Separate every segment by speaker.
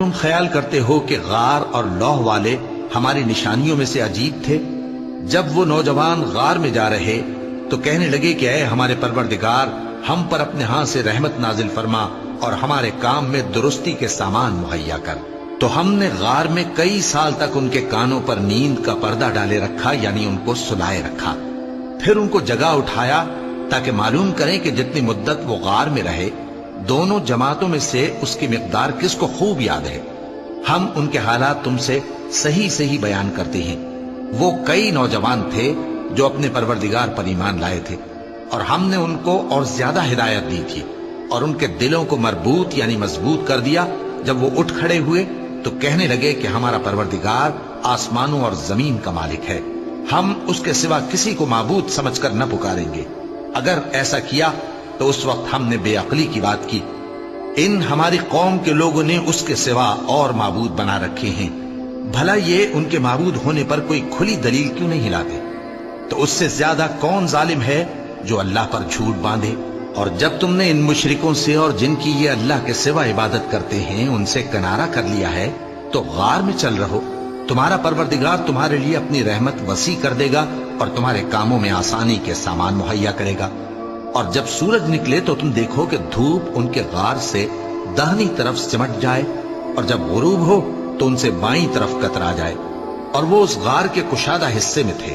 Speaker 1: تم خیال کرتے ہو کہ غار اور لوح والے ہماری نشانیوں میں سے عجیب تھے؟ جب وہ نوجوان غار میں جا رہے تو کہنے لگے کہ اے ہمارے پروردگار، ہم پر اپنے ہاں سے رحمت نازل فرما اور ہمارے کام میں درستی کے سامان مہیا کر۔ تو ہم نے غار میں کئی سال تک ان کے کانوں پر نیند کا پردہ ڈالے رکھا، یعنی ان کو سلائے رکھا۔ پھر ان کو جگہ اٹھایا تاکہ معلوم کریں کہ جتنی مدت وہ غار میں رہے دونوں جماعتوں میں سے اس کی مقدار کس کو خوب یاد ہے۔ ہم ان کے حالات تم سے صحیح صحیح بیان کرتے ہیں۔ وہ کئی نوجوان تھے جو اپنے پروردگار پر ایمان لائے تھے، اور ہم نے ان کو اور زیادہ ہدایت دی تھی اور ان کے دلوں کو مربوط یعنی مضبوط کر دیا۔ جب وہ اٹھ کھڑے ہوئے تو کہنے لگے کہ ہمارا پروردگار آسمانوں اور زمین کا مالک ہے، ہم اس کے سوا کسی کو معبود سمجھ کر نہ پکاریں گے۔ اگر ایسا کیا تو اس وقت ہم نے بے عقلی کی بات کی۔ ان ہماری قوم کے لوگوں نے اس کے سوا اور معبود بنا رکھے ہیں، بھلا یہ ان کے معبود ہونے پر کوئی کھلی دلیل کیوں نہیں لاتے؟ تو اس سے زیادہ کون ظالم ہے جو اللہ پر جھوٹ باندھے؟ اور جب تم نے ان مشرکوں سے اور جن کی یہ اللہ کے سوا عبادت کرتے ہیں ان سے کنارہ کر لیا ہے تو غار میں چل رہو، تمہارا پروردگار تمہارے لیے اپنی رحمت وسیع کر دے گا اور تمہارے کاموں میں آسانی کے سامان مہیا کرے گا۔ اور جب سورج نکلے تو تم دیکھو کہ دھوپ ان کے غار سے داہنی طرف سمٹ جائے، اور جب غروب ہو تو ان سے بائیں طرف کترا جائے، اور وہ اس غار کے کشادہ حصے میں تھے۔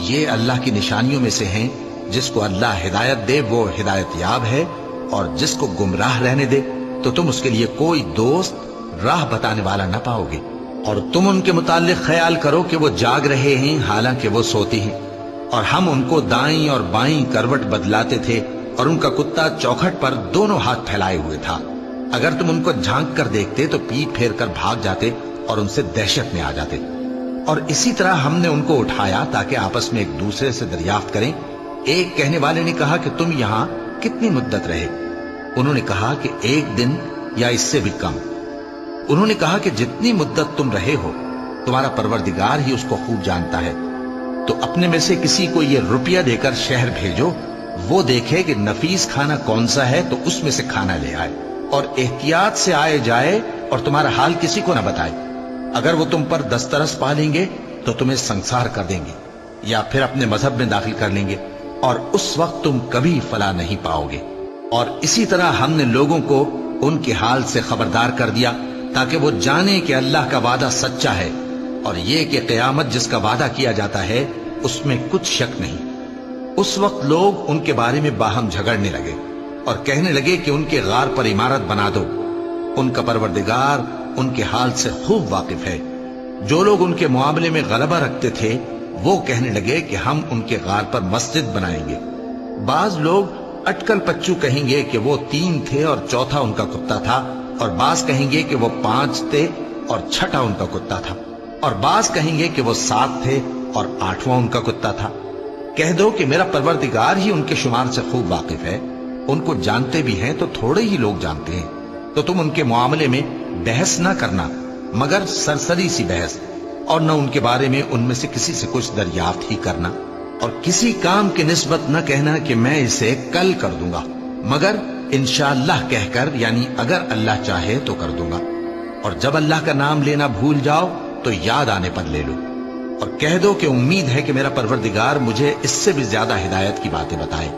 Speaker 1: یہ اللہ کی نشانیوں میں سے ہیں، جس کو اللہ ہدایت دے وہ ہدایت یاب ہے، اور جس کو گمراہ رہنے دے تو تم اس کے لیے کوئی دوست راہ بتانے والا نہ پاؤ گے۔ اور تم ان کے متعلق خیال کرو کہ وہ جاگ رہے ہیں حالانکہ وہ سوتے ہیں، اور ہم ان کو دائیں اور بائیں کروٹ بدلاتے تھے، اور ان کا کتا چوکھٹ پر دونوں ہاتھ پھیلائے ہوئے تھا۔ اگر تم ان کو جھانک کر دیکھتے تو پیٹ پھیر کر بھاگ جاتے اور ان سے دہشت میں آ جاتے۔ اور اسی طرح ہم نے ان کو اٹھایا تاکہ آپس میں ایک دوسرے سے دریافت کریں۔ ایک کہنے والے نے کہا کہ تم یہاں کتنی مدت رہے؟ انہوں نے کہا کہ 1 دن یا اس سے بھی کم۔ انہوں نے کہا کہ جتنی مدت تم رہے ہو تمہارا پروردگار ہی اس کو خوب جانتا ہے، تو اپنے میں سے کسی کو یہ روپیہ دے کر شہر بھیجو، وہ دیکھے کہ نفیس کھانا کون سا ہے تو اس میں سے کھانا لے آئے، اور احتیاط سے آئے جائے اور تمہارا حال کسی کو نہ بتائے۔ اگر وہ تم پر دسترس پا لیں گے تو تمہیں سنسار کر دیں گے یا پھر اپنے مذہب میں داخل کر لیں گے، اور اس وقت تم کبھی فلاح نہیں پاؤ گے۔ اور اسی طرح ہم نے لوگوں کو ان کے حال سے خبردار کر دیا تاکہ وہ جانیں کہ اللہ کا وعدہ سچا ہے، اور یہ کہ قیامت جس کا وعدہ کیا جاتا ہے اس میں کچھ شک نہیں۔ اس وقت لوگ ان کے بارے میں باہم جھگڑنے لگے اور کہنے لگے کہ ان کے غار پر عمارت بنا دو۔ ان کا پروردگار ان کے حال سے خوب واقف ہے۔ جو لوگ ان کے معاملے میں غلبہ رکھتے تھے وہ کہنے لگے کہ ہم ان کے غار پر مسجد بنائیں گے۔ بعض لوگ اٹکل پچو کہیں گے کہ وہ 3 تھے اور چوتھا ان کا کتا تھا، اور بعض کہیں گے کہ وہ 5 تھے اور چھٹا ان کا کتا تھا، اور بعض کہیں گے کہ وہ 7 تھے اور 8واں ان کا کتا تھا۔ کہہ دو کہ میرا پروردگار ہی ان کے شمار سے خوب واقف ہے، ان کو جانتے بھی ہیں تو تھوڑے ہی لوگ جانتے ہیں۔ تو تم ان کے معاملے میں بحث نہ کرنا مگر سرسری سی بحث، اور نہ ان کے بارے میں ان میں سے کسی سے کچھ دریافت ہی کرنا، اور کسی کام کی نسبت نہ کہنا کہ میں اسے کل کر دوں گا، مگر انشاءاللہ کہہ کر، یعنی اگر اللہ چاہے تو کر دوں گا۔ اور جب اللہ کا نام لینا بھول جاؤ تو یاد آنے پر لے لو، اور کہہ دو کہ امید ہے کہ میرا پروردگار مجھے اس سے بھی زیادہ ہدایت کی باتیں بتائے۔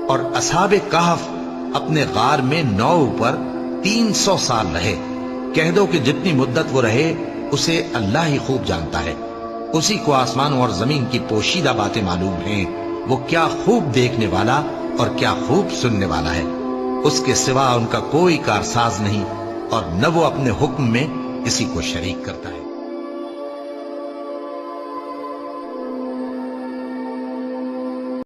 Speaker 1: اور اصحاب کہف اپنے غار میں 9 پر 300 سال رہے۔ کہہ دو کہ جتنی مدت وہ رہے اسے اللہ ہی خوب جانتا ہے، اسی کو آسمانوں اور زمین کی پوشیدہ باتیں معلوم ہیں، وہ کیا خوب دیکھنے والا اور کیا خوب سننے والا ہے۔ اس کے سوا ان کا کوئی کارساز نہیں، اور نہ وہ اپنے حکم میں کسی کو شریک کرتا ہے۔